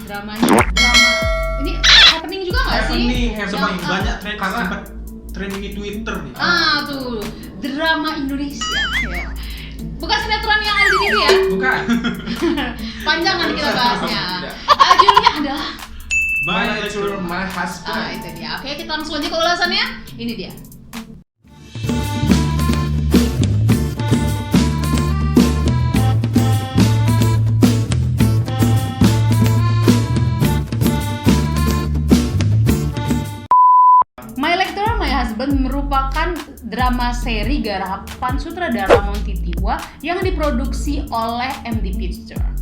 Drama ini happening juga nggak sih? Happening, banyak sempat trending di Twitter nih. Tuh, drama Indonesia ya. Bukan sinetron yang ada di TV ya? Bukan. Panjang nanti kita bahasnya. Judulnya adalah My Lecturer, My Husband. Itu dia. Oke, kita langsung aja ke ulasannya. Ini dia. My Lecturer, My Husband merupakan drama seri garapan sutradara Monty Tiwa yang diproduksi oleh MD Pictures.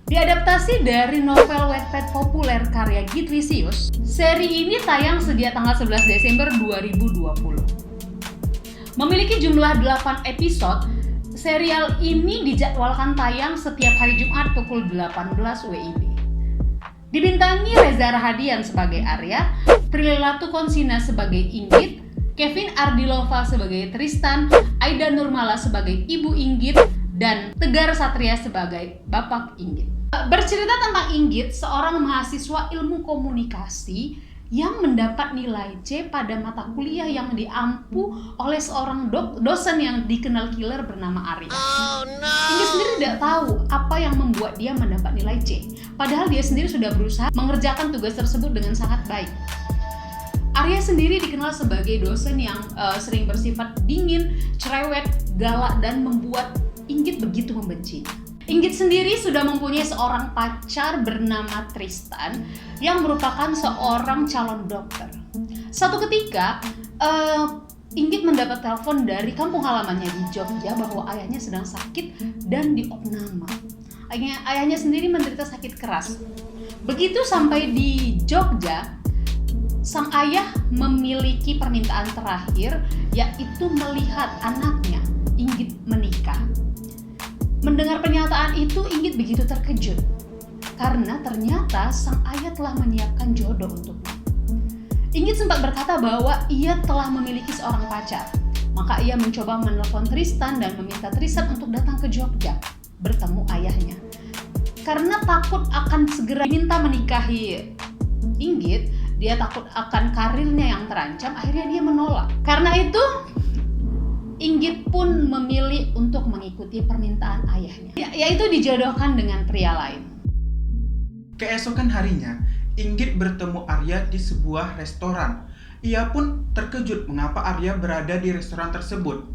Diadaptasi dari novel Wattpad populer karya Gitrisius, seri ini tayang sejak tanggal 11 Desember 2020. Memiliki jumlah 8 episode, serial ini dijadwalkan tayang setiap hari Jumat pukul 18 WIB. Dibintangi Reza Rahadian sebagai Arya, Prilly Latukonsina sebagai Inggit, Kevin Ardilova sebagai Tristan, Aida Nurmala sebagai Ibu Inggit, dan Tegar Satria sebagai Bapak Inggit. Bercerita tentang Inggit, seorang mahasiswa ilmu komunikasi yang mendapat nilai C pada mata kuliah yang diampu oleh seorang dosen yang dikenal killer bernama Arya. Inggit sendiri tidak tahu apa yang membuat dia mendapat nilai C, padahal dia sendiri sudah berusaha mengerjakan tugas tersebut dengan sangat baik. Arya sendiri dikenal sebagai dosen yang sering bersifat dingin, cerewet, galak, dan membuat Inggit begitu membencinya. Inggit sendiri sudah mempunyai seorang pacar bernama Tristan yang merupakan seorang calon dokter. Suatu ketika, Inggit mendapat telepon dari kampung halamannya di Jogja bahwa ayahnya sedang sakit dan diopname. Ayahnya sendiri menderita sakit keras. Begitu sampai di Jogja, sang ayah memiliki permintaan terakhir, yaitu melihat anaknya, Inggit, menikah. Mendengar pernyataan itu, Inggit begitu terkejut karena ternyata sang ayah telah menyiapkan jodoh untuknya. Inggit sempat berkata bahwa ia telah memiliki seorang pacar. Maka ia mencoba menelpon Tristan dan meminta Tristan untuk datang ke Jogja bertemu ayahnya. Karena takut akan segera diminta menikahi Inggit, dia takut akan karirnya yang terancam, akhirnya dia menolak. Karena itu Inggit pun memilih untuk mengikuti permintaan ayahnya, yaitu dijodohkan dengan pria lain. Keesokan harinya, Inggit bertemu Arya di sebuah restoran. Ia pun terkejut mengapa Arya berada di restoran tersebut.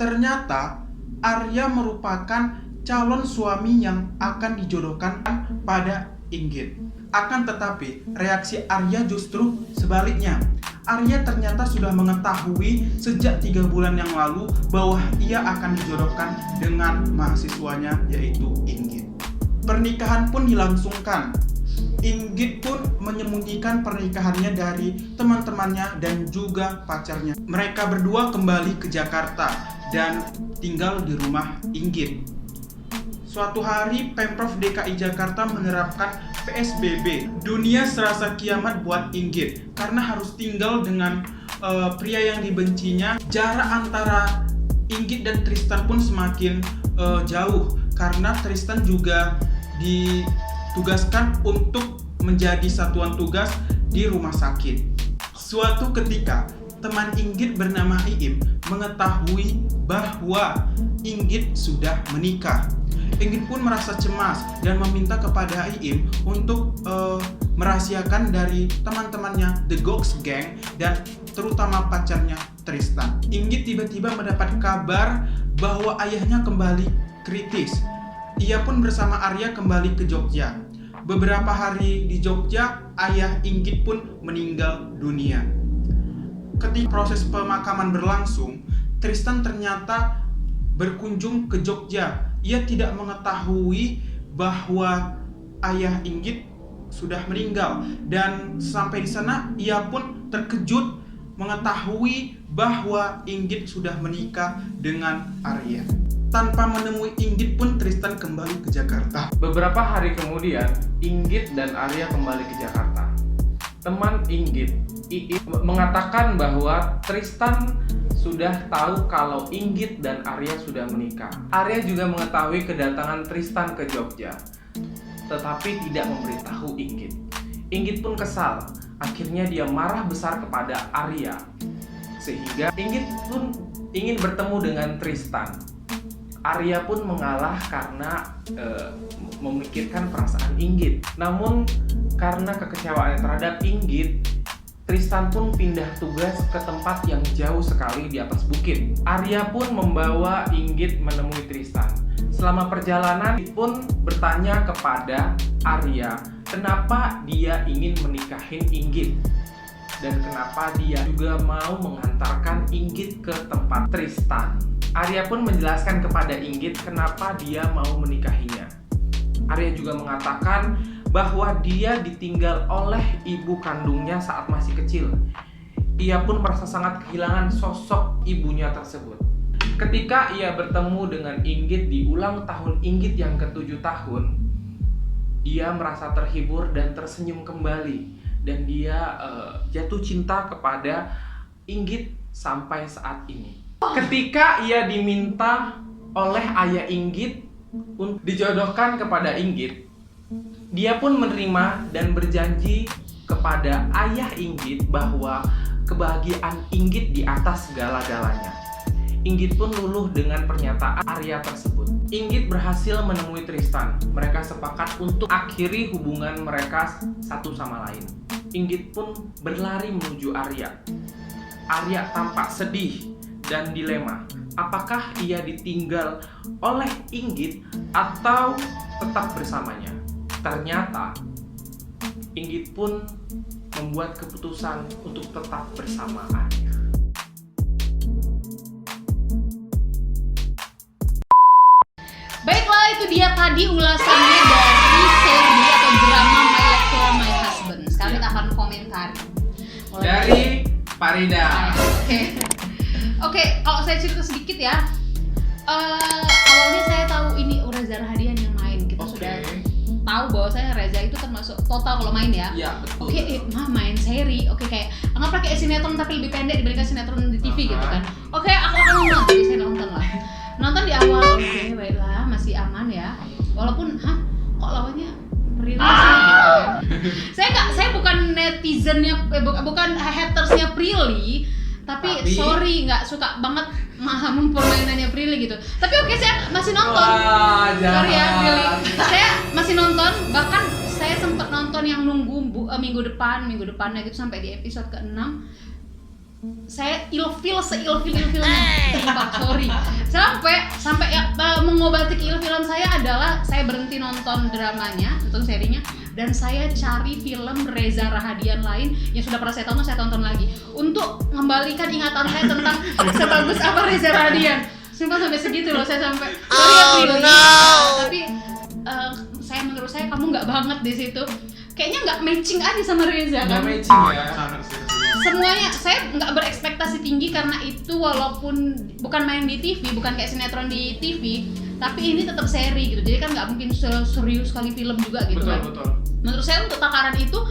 Ternyata Arya merupakan calon suami yang akan dijodohkan pada Inggit. Akan tetapi, reaksi Arya justru sebaliknya. Arya ternyata sudah mengetahui sejak 3 bulan yang lalu bahwa ia akan dijodohkan dengan mahasiswanya, yaitu Inggit. Pernikahan pun dilangsungkan. Inggit pun menyembunyikan pernikahannya dari teman-temannya dan juga pacarnya. Mereka berdua kembali ke Jakarta dan tinggal di rumah Inggit. Suatu hari Pemprov DKI Jakarta menerapkan PSBB. Dunia serasa kiamat buat Inggit karena harus tinggal dengan pria yang dibencinya. Jarak antara Inggit dan Tristan pun semakin jauh karena Tristan juga ditugaskan untuk menjadi satuan tugas di rumah sakit. Suatu ketika teman Inggit bernama Iim mengetahui bahwa Inggit sudah menikah. Inggit pun merasa cemas dan meminta kepada Iim untuk merahasiakan dari teman-temannya The Gox Gang dan terutama pacarnya Tristan. Inggit tiba-tiba mendapat kabar bahwa ayahnya kembali kritis. Ia pun bersama Arya kembali ke Jogja. Beberapa hari di Jogja, ayah Inggit pun meninggal dunia. Ketika proses pemakaman berlangsung, Tristan ternyata berkunjung ke Jogja. Ia tidak mengetahui bahwa ayah Inggit sudah meninggal dan sampai di sana ia pun terkejut mengetahui bahwa Inggit sudah menikah dengan Arya. Tanpa menemui Inggit pun Tristan kembali ke Jakarta. Beberapa hari kemudian, Inggit dan Arya kembali ke Jakarta. Teman Inggit, Iim, mengatakan bahwa Tristan sudah tahu kalau Inggit dan Arya sudah menikah. Arya juga mengetahui kedatangan Tristan ke Jogja. tetapi tidak memberitahu Inggit. Inggit pun kesal. Akhirnya dia marah besar kepada Arya. Sehingga Inggit pun ingin bertemu dengan Tristan. Arya pun mengalah karena memikirkan perasaan Inggit. Namun karena kekecewaannya terhadap Inggit, Tristan pun pindah tugas ke tempat yang jauh sekali di atas bukit. Arya pun membawa Inggit menemui Tristan. Selama perjalanan, Inggit pun bertanya kepada Arya kenapa dia ingin menikahin Inggit dan kenapa dia juga mau mengantarkan Inggit ke tempat Tristan. Arya pun menjelaskan kepada Inggit kenapa dia mau menikahinya. Arya juga mengatakan bahwa dia ditinggal oleh ibu kandungnya saat masih kecil. Ia pun merasa sangat kehilangan sosok ibunya tersebut. Ketika ia bertemu dengan Inggit di ulang tahun Inggit yang ke-7 tahun, dia merasa terhibur dan tersenyum kembali. Dan dia jatuh cinta kepada Inggit sampai saat ini. Ketika ia diminta oleh ayah Inggit untuk dijodohkan kepada Inggit, dia pun menerima dan berjanji kepada ayah Inggit bahwa kebahagiaan Inggit di atas segala-galanya. Inggit pun luluh dengan pernyataan Arya tersebut. Inggit berhasil menemui Tristan. Mereka sepakat untuk akhiri hubungan mereka satu sama lain. Inggit pun berlari menuju Arya. Arya tampak sedih dan dilema. Apakah ia ditinggal oleh Inggit atau tetap bersamanya? Ternyata Inggit pun membuat keputusan untuk tetap bersama Arya. Baiklah, itu dia tadi ulasannya dari seri atau drama My Life to My Husband. Sekarang kita akan komentari. Dari Farida. Oke, kalau saya cerita sedikit ya. Awalnya saya tahu ini Reza Rahadian yang main. Kita sudah tahu bahwa saya Reza itu termasuk total kalau main ya. Iya, betul. Oke, main seri. Oke, kayak anggaplah kayak sinetron tapi lebih pendek dibandingkan sinetron di TV gitu kan. Oke, aku akan nonton. Jadi saya nonton lah. Nonton di awal, oke, baiklah, masih aman ya. Walaupun, kok lawannya Prilly sih gitu kan. Saya bukan netizennya, bukan hatersnya Prilly, tapi sorry nggak suka banget permainannya Prilly gitu. Tapi oke, saya masih nonton. Sorry ya Prilly, saya masih nonton. Bahkan saya sempat nonton yang nunggu minggu depannya gitu sampai di episode ke-6. Saya seilfilnya terjebak, sorry. Sampai ya, mengobati keilfilan saya adalah saya berhenti nonton dramanya, nonton serinya, dan saya cari film Reza Rahadian lain yang sudah pernah saya tonton lagi untuk mengembalikan ingatan saya tentang sebagus apa Reza Rahadian. Sumpah sampai segitu loh, saya sampai tapi menurut saya kamu nggak banget di situ. Kayaknya nggak matching aja sama Reza kan? Nggak matching ya. Semuanya saya nggak berekspektasi tinggi karena itu walaupun bukan main di TV, bukan kayak sinetron di TV, tapi ini tetap seri gitu. Jadi kan nggak mungkin serius sekali film juga gitu. Betul. Menurut saya untuk takaran itu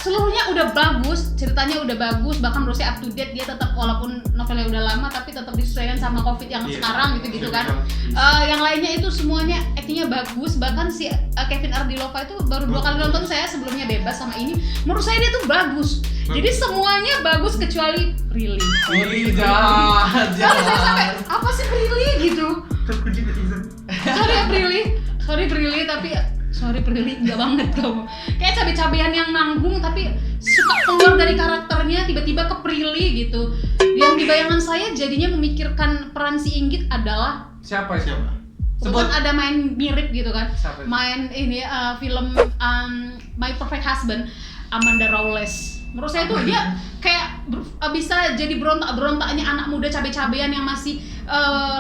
seluruhnya udah bagus, ceritanya udah bagus, bahkan menurut saya up to date. Dia tetap walaupun novelnya udah lama tapi tetap disesuaikan sama COVID yang sekarang gitu kan. Yang lainnya itu semuanya aktingnya bagus, bahkan si Kevin Ardilova itu baru 2 kali nonton saya, sebelumnya Bebas sama ini. Menurut saya dia tuh bagus. Jadi semuanya bagus kecuali Prilly. Jahat. Saya sampai apa sih Prilly gitu. Terpuji netizen. Sorry Prilly tapi sorry Prilly, enggak banget kamu. Kayak cabe-cabean yang nanggung tapi suka keluar dari karakternya tiba-tiba ke Prilly gitu. Yang di bayangan saya jadinya memikirkan peran si Inggit adalah Siapa? Sebut ada main mirip gitu kan. Siapa? Main ini film My Perfect Husband, Amanda Rawless. Menurut saya tuh dia kayak bisa jadi berontaknya anak muda cabe-cabean yang masih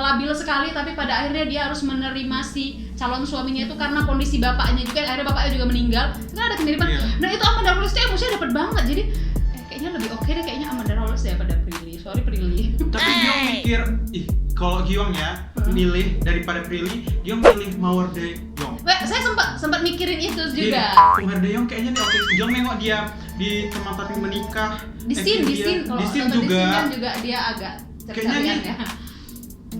labil sekali, tapi pada akhirnya dia harus menerima si calon suaminya itu karena kondisi bapaknya juga, akhirnya bapaknya juga meninggal. Itu kan ada kemiripan. Nah itu Amanda Rawless tuh emosinya dapet banget. Jadi kayaknya lebih oke deh kayaknya Amanda Rawless daripada Prilly. Sorry Prilly. Tapi Giong mikir, kalau Giong ya milih daripada Prilly, Giong milih Mawar De Jong. Saya sempat mikirin itu juga. Mawar De Jong kayaknya nih oke. Giong nengok dia di teman tapi menikah. Di scene kalau di scene juga juga dia agak kayaknya nih ya.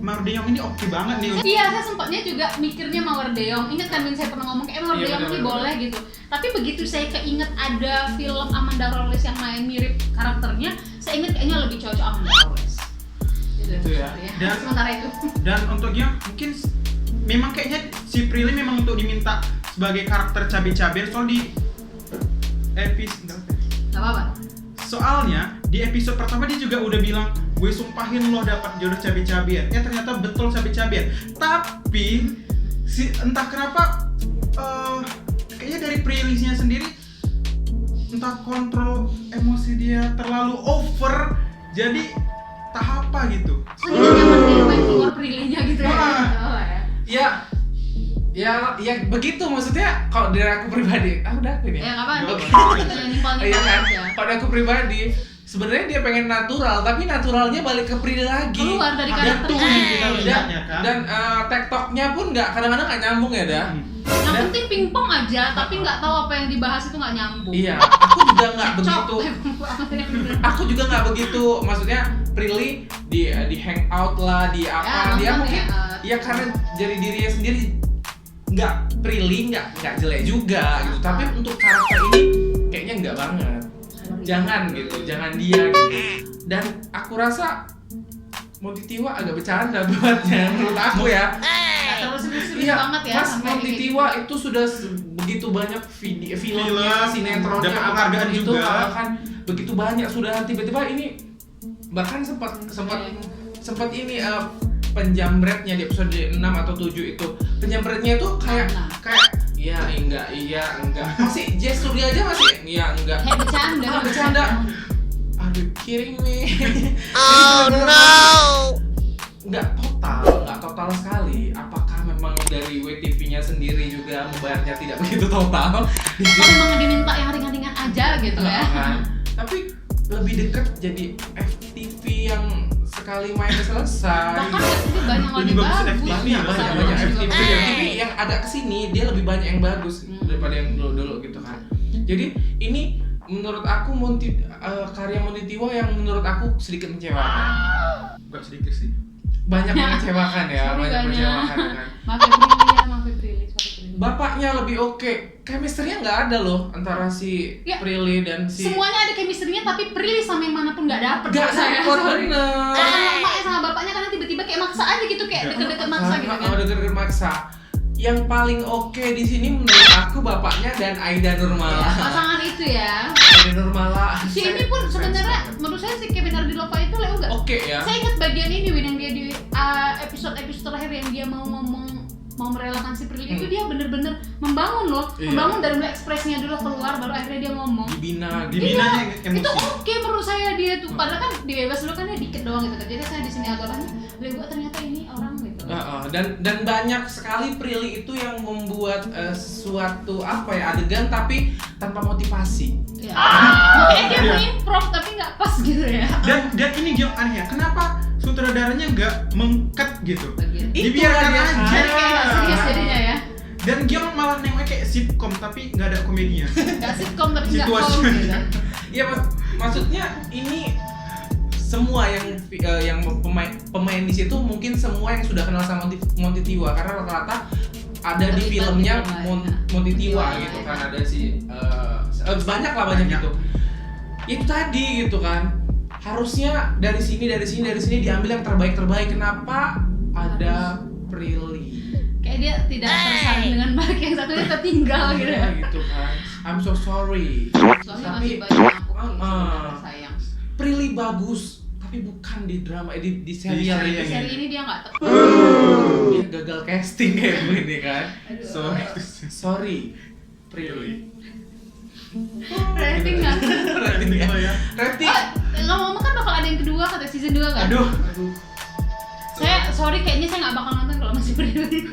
Mardeong ini oke banget nih. Iya, saya sempatnya juga mikirnya Mawar Deong. Ingat kan Min, saya pernah ngomong kayak Mawar Iya, Deong ini bener-bener. boleh gitu. Tapi begitu saya keinget ada film Amanda Rolles yang main mirip karakternya, saya ingat kayaknya lebih cocok Amanda Rolles. Gitu ya. Dan- sementara itu. Dan untuk yang mungkin memang kayaknya si Prilly memang untuk diminta sebagai karakter cabe-cabean soal di episode Gak apa-apa. soalnya di episode pertama dia juga udah bilang gue sumpahin lo dapat jodoh cabe-cabean. Ternyata betul cabe-cabean. Tapi entah kenapa kayaknya dari Prilly-nya sendiri entah kontrol emosi dia terlalu over jadi tahap apa gitu. Sebenarnya nyaman dia main keluar Prilly-nya gitu ya. Wah. Oh, ya. Ya begitu maksudnya kalau dari aku pribadi. Udah aku ini. Ya nggak apa-apa. Nggak Nimpal-nimpal Iya kan? aja. Pada aku pribadi sebenarnya dia pengen natural tapi naturalnya balik ke Prilly lagi. Keluar dari Dan karakter. tuh yang kita Dan, lihatnya kan. dan tektoknya pun kadang-kadang nggak nyambung ya dah. Yang Dan- penting pingpong aja, tapi nggak tahu apa yang dibahas itu nggak nyambung. Iya, aku juga nggak begitu. Aku juga nggak begitu. Maksudnya Prilly di hangout lah, di apa? Dia nonton mungkin ya. ya karena jadi dirinya sendiri nggak Prilly nggak jelek juga gitu. Tapi untuk karakter ini kayaknya nggak banget. Jangan gitu, jangan dia gitu. Dan aku rasa Monty Tiwa agak bercanda buatnya menurut aku ya. Nggak terlalu serius Iya, banget ya. Mas sampai Monty kayak Tiwa itu sudah begitu banyak filmnya, Film, sinetronnya, dapat penghargaan apapun itu juga. bahkan begitu banyak sudah tiba-tiba ini bahkan sempat ini penjamretnya di episode 6 atau 7 itu penjamretnya itu kayak iya enggak masih gesturnya aja masih iya enggak kayak bercanda. bercanda. Aduh, kidding me. Oh no. Nggak total sekali. Apakah memang dari WTV-nya sendiri juga membayarnya tidak begitu total? Oh, emang diminta yang ringan-ringan aja gitu ya. Kan? Tapi lebih dekat jadi FTV yang sekali main selesai. Bahkan FTV banyak yang Lebih lebih bagus bagus. FTV, banyak banyak FTV juga FTV yang agak kesini dia lebih banyak yang bagus daripada yang dulu gitu kan. Jadi ini menurut aku karya Monty Tiwa yang menurut aku sedikit mengecewakan. Gak sedikit sih. Banyak mengecewakan ya, Sorry, banyak banyak. mengecewakan kan. Maaf ya Prilly ya, maaf ya Prilly. Sorry, Prilly. Bapaknya lebih oke. Chemistry-nya nggak ada loh antara si Ya, Prilly dan si Semuanya ada chemistry-nya, tapi Prilly sama yang manapun nggak dapet. nggak saya. dapet Sorry. bener. Sama emaknya sama bapaknya karena tiba-tiba kayak maksa aja gitu, kayak deket-deket maksa gitu kan. Deket-deket maksa. Yang paling oke di sini menurut aku bapaknya dan Aida Nurmala. Pasangan itu ya. Aida Nurmala. Si ini pun sebenarnya menurut saya si Kevin Ardilova itu Leo enggak. Oke ya. Saya ingat bagian ini Win yang dia di episode terakhir yang dia mau merelakan si Prilly itu dia bener-bener membangun loh, Iya. membangun dari mulai ekspresinya dulu keluar baru akhirnya dia ngomong. Dibina. Dibinanya Itu emosi. oke menurut saya dia tuh, padahal kan dibebas dulu kan dia dikit doang gitu kan. Jadi saya di sini agaknya Leo ternyata ini orang gitu. Dan banyak sekali Prilly itu yang membuat suatu adegan tapi tanpa motivasi. Ya. Makanya dia Iya. mau improv tapi nggak pas gitu ya. Dan ini yang aneh ya. Kenapa sutradaranya nggak mengkat gitu? Bagian. Dibiarkan Itulah dia, aja. kan. Kayak nggak serius jadinya ya. Dan Giong malah nengoknya kayak sitcom tapi nggak ada komedinya. Nggak sitcom tapi nggak Situasi. kom gitu. Ya maksudnya ini semua yang pemain di situ mungkin semua yang sudah kenal sama Monty Tiwa karena rata-rata ada di Terlibat filmnya gitu lah, ya. Monty Tiwa Tiwa, gitu ya. kan ada banyak Banyak. gitu. Itu tadi gitu kan. Harusnya dari sini diambil yang terbaik. Kenapa ada Prilly? Kayak dia tidak tersaring dengan baik, yang satunya tertinggal gitu ya. Ya, gitu kan. I'm so sorry. Soalnya masih banyak aku Ah. sayang. Prilly bagus, tapi bukan di drama di serial serial ini. yang Seri ini dia nggak tepat. Dia gagal casting kayak begini kan. Aduh. Sorry, Prilly. Rating nggak? Rating ya. ya. Rating. Ngomong-ngomong kan bakal ada yang kedua, kata season 2 kan? Aduh. Saya sorry kayaknya saya nggak bakal nonton kalau masih Prilly.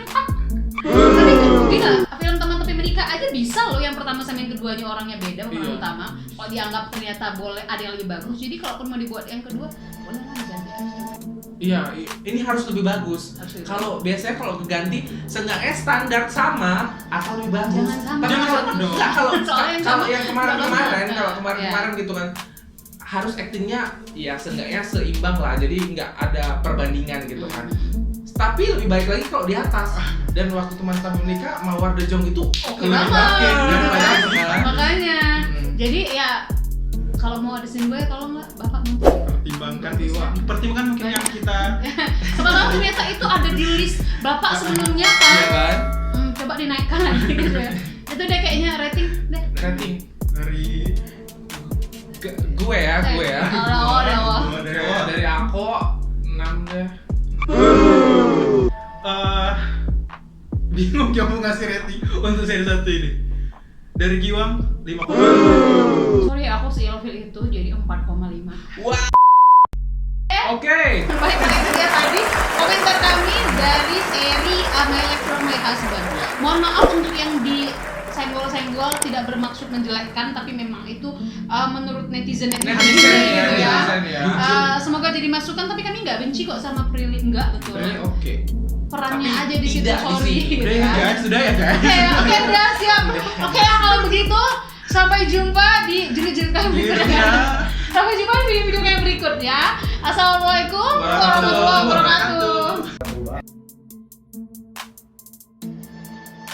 Tapi gila, film teman tapi menikah aja bisa loh yang pertama sama yang keduanya orangnya beda pemeran Iya. utama. Kalau dianggap ternyata boleh ada yang lebih bagus, jadi kalaupun mau dibuat yang kedua boleh lah diganti aja. Iya, ini harus lebih bagus. Harus lebih Kalau biasanya kalau keganti seenggaknya standar sama atau lebih bagus. Jangan sama. Tapi Jangan kalau sama dong. enggak, Soalnya yang kalau sama yang kemarin-kemarin, nggak kalau bagus. kemarin-kemarin Iya. gitu kan harus aktingnya ya seenggaknya seimbang lah, jadi nggak ada perbandingan gitu kan. Tapi lebih baik lagi kalau di atas. Dan waktu teman kami menikah, Mawar De Jong itu oke banget, banget. Makanya, jadi ya kalau mau audition gue, kalau nggak bapak mau. Pertimbangkan mungkin yang kita Sebenarnya ternyata itu ada di list bapak sebelumnya kan. Iya kan? Coba dinaikkan lagi gitu ya. Itu deh kayaknya rating deh. Rating dari gue ya. Dari Dari aku 6 deh. Bingung kamu ngasih rating untuk seri 1 ini. Dari Giwang 5,5. Sorry, aku seilfil itu jadi 4,5. Wah. Oke. Baik-baik itu dia tadi komentar kami dari seri My Life from My Husband. Mohon maaf untuk yang di senggol-senggol, tidak bermaksud menjelekkan, tapi memang itu menurut netizen Netizen gitu ya. netizen ya. Semoga jadi masukan, tapi kami nggak benci kok sama Prilly, enggak betul. Ini oke. Perannya Tapi aja di situ, tidak di sorry. sini. gitu Udah ya ya. guys, sudah ya guys. Oke, udah siap. Oke, kalau begitu sampai jumpa di jerit-jerit kami berikutnya. Sampai jumpa di video-video kami berikutnya. Assalamualaikum warahmatullahi wabarakatuh.